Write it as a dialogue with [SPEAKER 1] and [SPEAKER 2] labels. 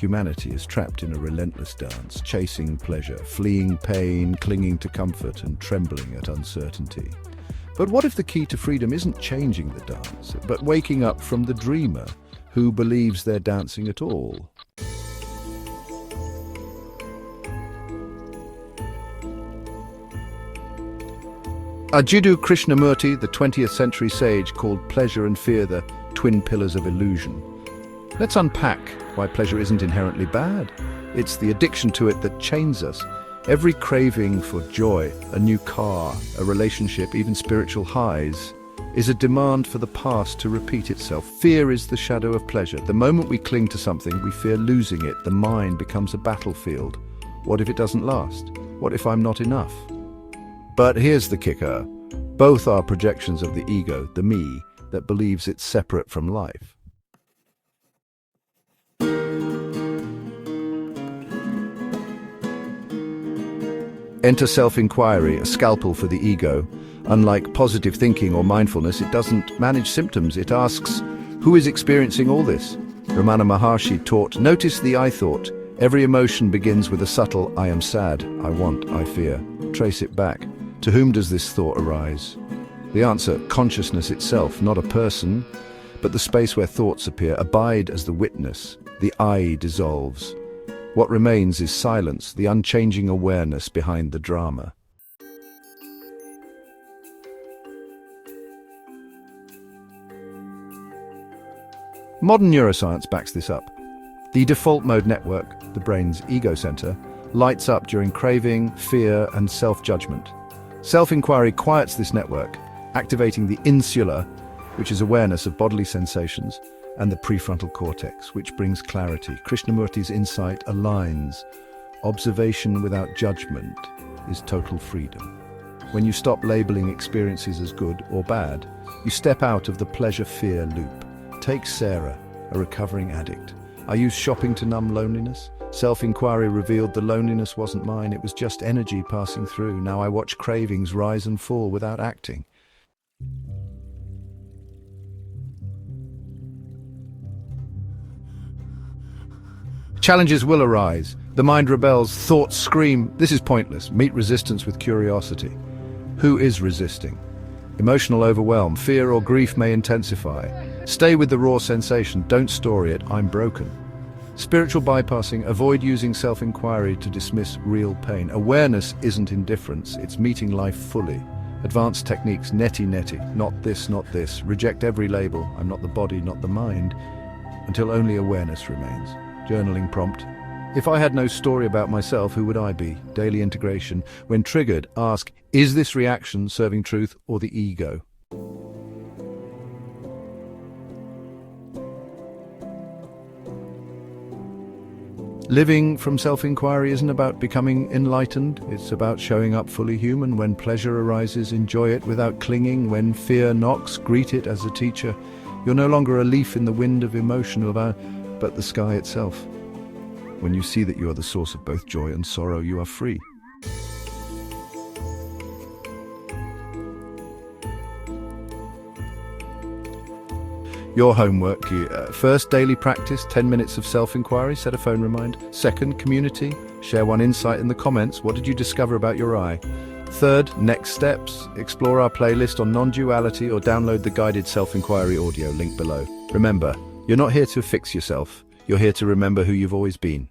[SPEAKER 1] Humanity is trapped in a relentless dance, chasing pleasure, fleeing pain, clinging to comfort, and trembling at uncertainty. But what if the key to freedom isn't changing the dance, but waking up from the dreamer who believes they're dancing at all? Jiddu Krishnamurti, the 20th century sage, called pleasure and fear the twin pillars of illusion. Let's unpack why pleasure isn't inherently bad. It's the addiction to it that chains us. Every craving for joy, a new car, a relationship, even spiritual highs, is a demand for the past to repeat itself. Fear is the shadow of pleasure. The moment we cling to something, we fear losing it. The mind becomes a battlefield. What if it doesn't last? What if I'm not enough? But here's the kicker. Both are projections of the ego, the me, that believes it's separate from life. Enter self-inquiry, a scalpel for the ego. Unlike positive thinking or mindfulness, it doesn't manage symptoms. It asks, who is experiencing all this? Ramana Maharshi taught, notice the I thought. Every emotion begins with a subtle, I am sad, I want, I fear. Trace it back. To whom does this thought arise? The answer, consciousness itself, not a person, but the space where thoughts appear. Abide as the witness. The I dissolves. What remains is silence, the unchanging awareness behind the drama. Modern neuroscience backs this up. The default mode network, the brain's ego center, lights up during craving, fear, and self-judgment. Self-inquiry quiets this network, activating the insula, which is awareness of bodily sensations, and the prefrontal cortex, which brings clarity. Krishnamurti's insight aligns. Observation without judgment is total freedom. When you stop labeling experiences as good or bad, you step out of the pleasure-fear loop. Take Sarah, a recovering addict. I used shopping to numb loneliness. Self-inquiry revealed the loneliness wasn't mine, it was just energy passing through. Now I watch cravings rise and fall without acting. Challenges will arise. The mind rebels, thoughts scream, this is pointless. Meet resistance with curiosity. Who is resisting? Emotional overwhelm, fear or grief may intensify. Stay with the raw sensation, don't story it, I'm broken. Spiritual bypassing, avoid using self-inquiry to dismiss real pain. Awareness isn't indifference, it's meeting life fully. Advanced techniques, neti, not this. Reject every label, I'm not the body, not the mind, until only awareness remains. Journaling prompt. If I had no story about myself, who would I be? Daily integration. When triggered, ask, is this reaction serving truth or the ego? Living from self-inquiry isn't about becoming enlightened, it's about showing up fully human. When pleasure arises, enjoy it without clinging. When fear knocks, greet it as a teacher. You're no longer a leaf in the wind of emotion, but the sky itself. When you see that you are the source of both joy and sorrow, you are free. Your homework. First, daily practice, 10 minutes of self-inquiry, set a phone reminder. Second, community. Share one insight in the comments. What did you discover about your I? Third, next steps. Explore our playlist on non-duality or download the guided self-inquiry audio link below. Remember, you're not here to fix yourself. You're here to remember who you've always been.